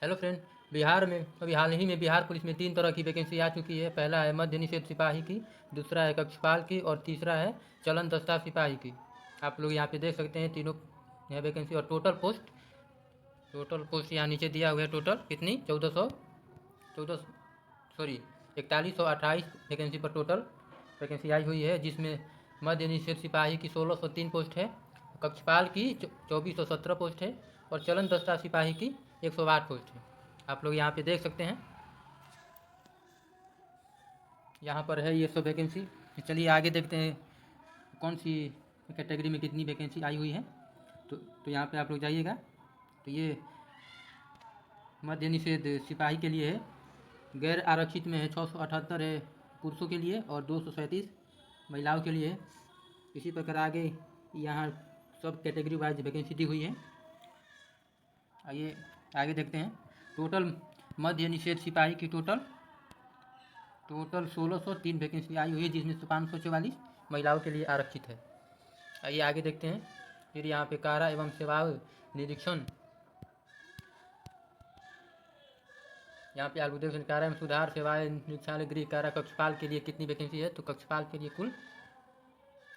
Hello friend. Bihar में अभी हाल ही में बिहार पुलिस में 3 तरह की वैकेंसी आ चुकी है। पहला है मध्य निषेध सिपाही की, दूसरा है कक्षपाल की और तीसरा है चलन दस्ता सिपाही की। आप लोग यहाँ पे देख सकते हैं तीनों यह वैकेंसी और टोटल पोस्ट यहाँ नीचे दिया हुआ है। टोटल कितनी 1400 सॉरी 4128 वैकेंसी पर टोटल वैकेंसी आई हुई है, जिसमें मध्य निषेध सिपाही की 1603 पोस्ट है, कक्षपाल की 2417 पोस्ट है और चलन दस्ता सिपाही की 108 पोस्ट है। आप लोग यहाँ पे देख सकते हैं, यहाँ पर है ये सब वैकेंसी। चलिए आगे देखते हैं कौन सी कैटेगरी में कितनी वैकेंसी आई हुई है। तो यहाँ पे आप लोग जाइएगा, तो ये मध्य निषेध सिपाही के लिए है, गैर आरक्षित में है 678 है पुरुषों के लिए और 237 महिलाओं के लिए है। इसी प्रकार आगे यहाँ सब कैटेगरी वाइज वैकेंसी दी हुई है। आइए आगे देखते हैं। टोटल मध्य निषेध सिपाही की टोटल 1603 वैकेंसी आई हुई है, जिसमें से 544 महिलाओं के लिए आरक्षित है। आइए आगे देखते हैं। फिर यहाँ पे कारा एवं सेवाओं निरीक्षण, यहाँ पे आप देख सकते कारा एवं सुधार सेवाएं निरीक्षण गृह कारा कक्षपाल के लिए कितनी वैकेंसी है। तो कक्षपाल के लिए कुल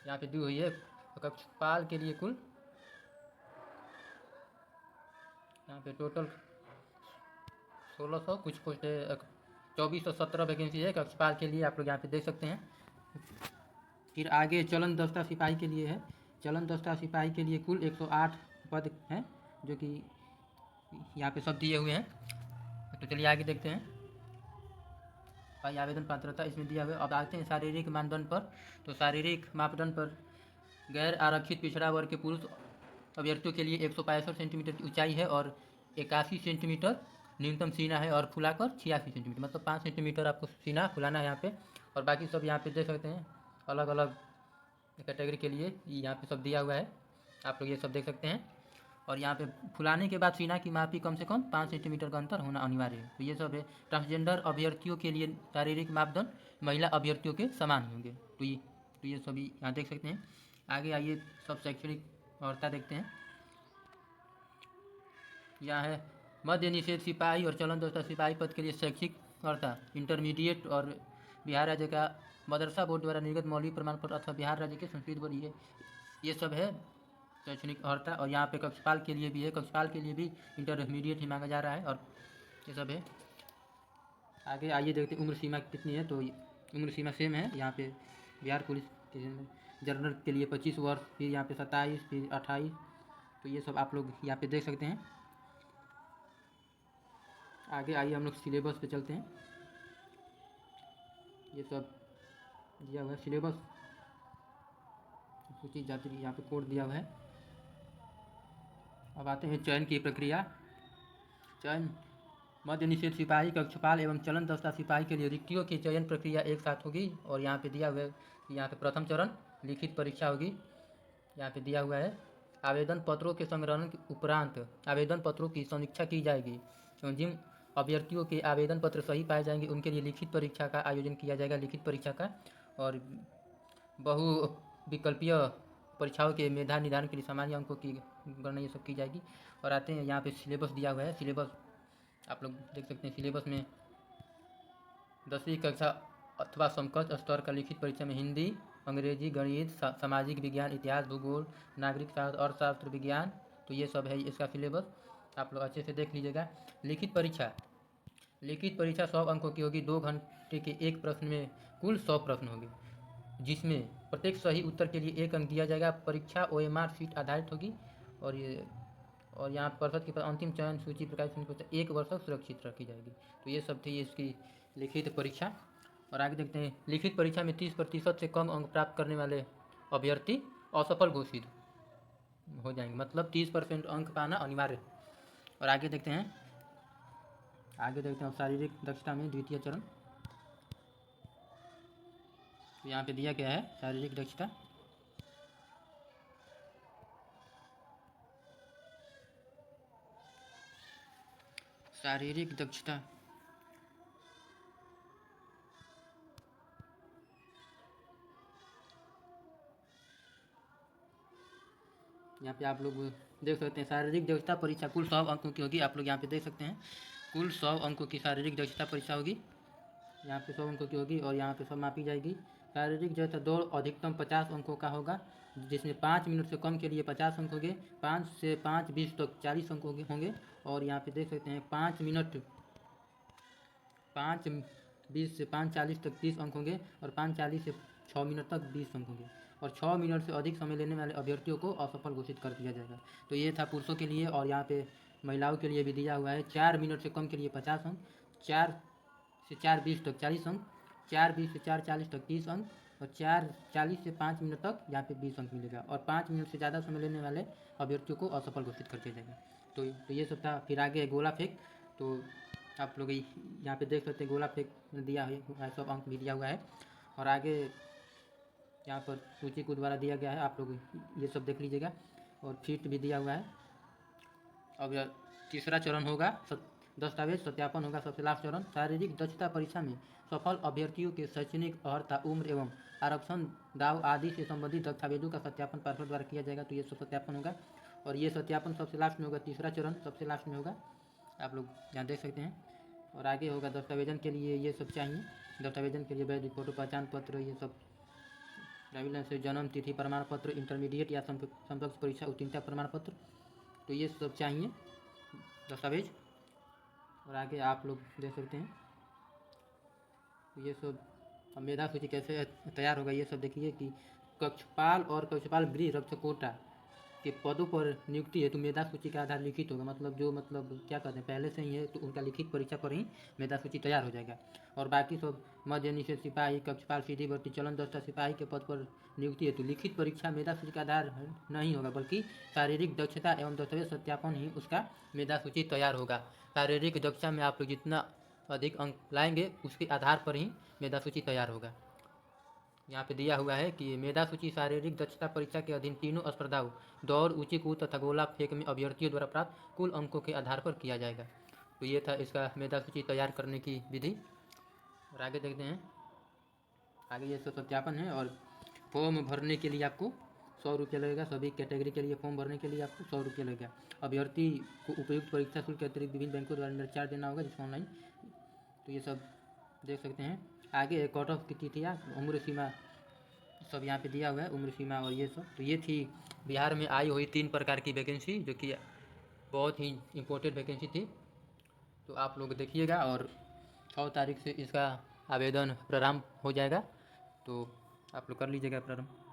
यहाँ पे दी हुई है, कक्षपाल के लिए कुल यहाँ पे टोटल 1600 कुछ पोस्ट है, 2417 वैकेंसी है कक्षपाल के लिए। आप लोग यहाँ पे देख सकते हैं। फिर आगे चलन दस्ता सिपाही के लिए है। चलन दस्ता सिपाही के लिए कुल 108 पद हैं, जो कि यहाँ पे सब दिए हुए हैं। तो चलिए आगे देखते हैं। भाई आवेदन पात्रता इसमें दिया हुआ है। अब आते हैं शारीरिक मानदंड पर। तो शारीरिक मापदंड पर गैर आरक्षित पिछड़ा वर्ग के पुरुष अभ्यर्थियों के लिए 165 सेंटीमीटर की ऊंचाई है और 81 सेंटीमीटर न्यूनतम सीना है और फुलाकर 86 सेंटीमीटर, मतलब 5 सेंटीमीटर आपको सीना फुलाना है यहाँ पे। और बाकी सब यहाँ पे देख सकते हैं अलग अलग कैटेगरी के लिए यहाँ पे सब दिया हुआ है। आप लोग ये सब देख सकते हैं। और यहाँ पे फुलाने के बाद सीना की मापी कम से कम 5 सेंटीमीटर का अंतर होना अनिवार्य है। तो ये सब है। ट्रांसजेंडर अभ्यर्थियों के लिए शारीरिक मापदंड महिला अभ्यर्थियों के समान होंगे। तो ये सभी यहाँ देख सकते हैं। आगे आइए सब शैक्षणिक अर्हता देखते हैं। यहाँ है मध्य निषेध सिपाही और चलन दस्ता सिपाही पद के लिए शैक्षिक अर्हता इंटरमीडिएट और बिहार राज्य का मदरसा बोर्ड द्वारा निर्गत मौलिक प्रमाण पत्र अथवा बिहार राज्य के संस्कृत बोर्ड, ये सब है शैक्षणिक अर्हता। और यहाँ पे कक्षपाल के लिए भी है, कक्षपाल के लिए भी इंटरमीडिएट ही मांगा जा रहा है। और ये सब है। आगे आइए देखते हैं उम्र सीमा कितनी है। तो उम्र सीमा सेम है यहाँ पे बिहार पुलिस के जनरल के लिए 25 वर्ष, फिर यहाँ पे 27, फिर 28। तो ये सब आप लोग यहाँ पे देख सकते हैं। आगे आइए हम लोग सिलेबस पे चलते हैं। ये सब दिया हुआ है सिलेबस, सूची जाति यहाँ पे कोड दिया हुआ है। अब आते हैं चयन की प्रक्रिया। चयन मध्य निषेध सिपाही कक्षपाल एवं चलन दस्ता सिपाही के लिए रिक्तियों की चयन प्रक्रिया एक साथ होगी। और यहाँ पे दिया हुआ है कि यहाँ पे प्रथम चरण लिखित परीक्षा होगी। यहाँ पे दिया हुआ है आवेदन पत्रों के संग्रहण के उपरांत आवेदन पत्रों की समीक्षा की जाएगी एवं जिन अभ्यर्थियों के आवेदन पत्र सही पाए जाएंगे उनके लिए लिखित परीक्षा का आयोजन किया जाएगा, लिखित परीक्षा का। और बहुविकल्पीय परीक्षाओं के मेधा निदान के लिए सामान्य अंकों की गणना ये सब की जाएगी। और आते हैं यहाँ पे सिलेबस दिया हुआ है। सिलेबस आप लोग देख सकते हैं। सिलेबस में 10वीं कक्षा अथवा समकक्ष स्तर का लिखित परीक्षा में हिंदी, अंग्रेजी, गणित, सामाजिक विज्ञान, इतिहास, भूगोल, नागरिक शास्त्र, अर्थशास्त्र, विज्ञान। तो ये सब है इसका सिलेबस, आप लोग अच्छे से देख लीजिएगा। लिखित परीक्षा 100 अंकों की होगी। 2 घंटे के एक प्रश्न में कुल 100 प्रश्न होंगे, जिसमें प्रत्येक सही उत्तर के लिए 1 अंक दिया जाएगा। परीक्षा OMR शीट आधारित होगी। और यहाँ पर्षद के पास अंतिम चयन सूची प्रकाशित होने पर 1 वर्ष तक सुरक्षित रखी जाएगी। तो ये सब थी इसकी लिखित परीक्षा। और आगे देखते हैं। लिखित परीक्षा में 30% से कम अंक प्राप्त करने वाले अभ्यर्थी असफल घोषित हो जाएंगे, मतलब 30% अंक पाना अनिवार्य। और आगे देखते हैं शारीरिक दक्षता में द्वितीय चरण। तो यहाँ पे दिया गया है शारीरिक दक्षता। शारीरिक दक्षता यहाँ पे आप लोग देख सकते हैं शारीरिक दक्षता परीक्षा कुल 100 अंकों की होगी। आप लोग यहाँ पे देख सकते हैं कुल 100 अंकों की शारीरिक दक्षता परीक्षा होगी। यहाँ पे 100 अंकों की होगी और यहाँ पे सब मापी जाएगी। शारीरिक जो है दौड़ अधिकतम 50 अंकों का होगा, जिसमें 5 मिनट से कम के लिए 50 अंक होंगे, 5 से 5:20 तक 40 अंक होंगे। और यहाँ पे देख सकते हैं 5 मिनट 5:20 से 5:40 तक 30 अंक होंगे और 5:40 से 6 मिनट तक 20 अंक होंगे। और 6 मिनट से अधिक समय लेने वाले अभ्यर्थियों को असफल घोषित कर दिया जाएगा। तो ये था पुरुषों के लिए। और यहाँ पे महिलाओं के लिए भी दिया हुआ है 4 मिनट से कम के लिए 50 अंक, 4 से 4:20 तक 40 अंक, 4:20 से 4:40 तक 30 अंक और 4:40 से 5 मिनट तक यहाँ पे 20 अंक मिलेगा। और 5 मिनट से ज़्यादा समय लेने वाले अभ्यर्थियों को असफल घोषित कर दिया जाएगा। तो ये सब था। फिर आगे गोला फेंक। तो आप लोग यहाँ पे देख सकते हैं गोला फेंक दिया है, सब अंक भी दिया हुआ है। और आगे यहाँ पर ऊंची कूद द्वारा दिया गया है, आप लोग ये सब देख लीजिएगा। और फीट भी दिया हुआ है। अब तीसरा चरण होगा दस्तावेज सत्यापन होगा, सबसे लास्ट चरण। शारीरिक दक्षता परीक्षा में सफल अभ्यर्थियों के शैक्षणिक अर्हता, उम्र एवं आरक्षण दाव आदि से संबंधित दस्तावेजों का सत्यापन पासवर्ड द्वारा किया जाएगा। तो ये सब सत्यापन होगा और ये सत्यापन सबसे लास्ट में होगा। तीसरा चरण सबसे लास्ट में होगा, आप लोग यहाँ देख सकते हैं। और आगे होगा दस्तावेजन के लिए ये सब चाहिए। दस्तावेजन के लिए वैध फोटो, पहचान पत्र, ये सब ड्राइविंग लाइसेंस, जन्म तिथि प्रमाण पत्र, इंटरमीडिएट या समकक्ष परीक्षा उत्तीर्णता प्रमाण पत्र, तो ये सब चाहिए दस्तावेज। और आगे आप लोग देख सकते हैं ये सब। अब मेधा सूची कैसे तैयार होगा ये सब देखिए कि कक्षपाल और कक्षपाल गृह रक्षक कोटा के पदों पर नियुक्ति है तो मेधा सूची का आधार लिखित होगा। मतलब क्या कहते हैं, पहले से ही है तो उनका लिखित परीक्षा पर ही मेधा सूची तैयार हो जाएगा। और बाकी सब मध्य निषेध सिपाही, कक्षपाल, सीधी भर्ती, चलन दस्ता सिपाही के पद पर नियुक्ति है तो लिखित परीक्षा मेधा सूची का आधार नहीं होगा, बल्कि शारीरिक दक्षता एवं दस्तावेज सत्यापन ही उसका मेधा सूची तैयार होगा। शारीरिक दक्षता में आप लोग जितना अधिक अंक लाएंगे उसके आधार पर ही मेधा सूची तैयार होगा। यहाँ पे दिया हुआ है कि मेधा सूची शारीरिक दक्षता परीक्षा के अधीन तीनों स्पर्धाओं दौड़, ऊंची कूद तथा गोला फेंक में अभ्यर्थियों द्वारा प्राप्त कुल अंकों के आधार पर किया जाएगा। तो ये था इसका मेधा सूची तैयार करने की विधि। और आगे देखते हैं, आगे ये सब सत्यापन है। और फॉर्म भरने के लिए आपको 100 रुपये लगेगा। सभी कैटेगरी के लिए फॉर्म भरने के लिए आपको 100 रुपये लगेगा। अभ्यर्थी को उपयुक्त परीक्षा शुल्क के अतिरिक्त विभिन्न बैंकों द्वारा निर्चार्ज देना होगा, जिसको ऑनलाइन। तो ये सब देख सकते हैं। आगे कट ऑफ की तिथियाँ, उम्र सीमा सब यहाँ पे दिया हुआ है, उम्र सीमा और ये सब। तो ये थी बिहार में आई हुई 3 प्रकार की वैकेंसी, जो कि बहुत ही इम्पोर्टेंट वैकेंसी थी। तो आप लोग देखिएगा और 6 तारीख से इसका आवेदन प्रारंभ हो जाएगा। तो आप लोग कर लीजिएगा प्रारंभ।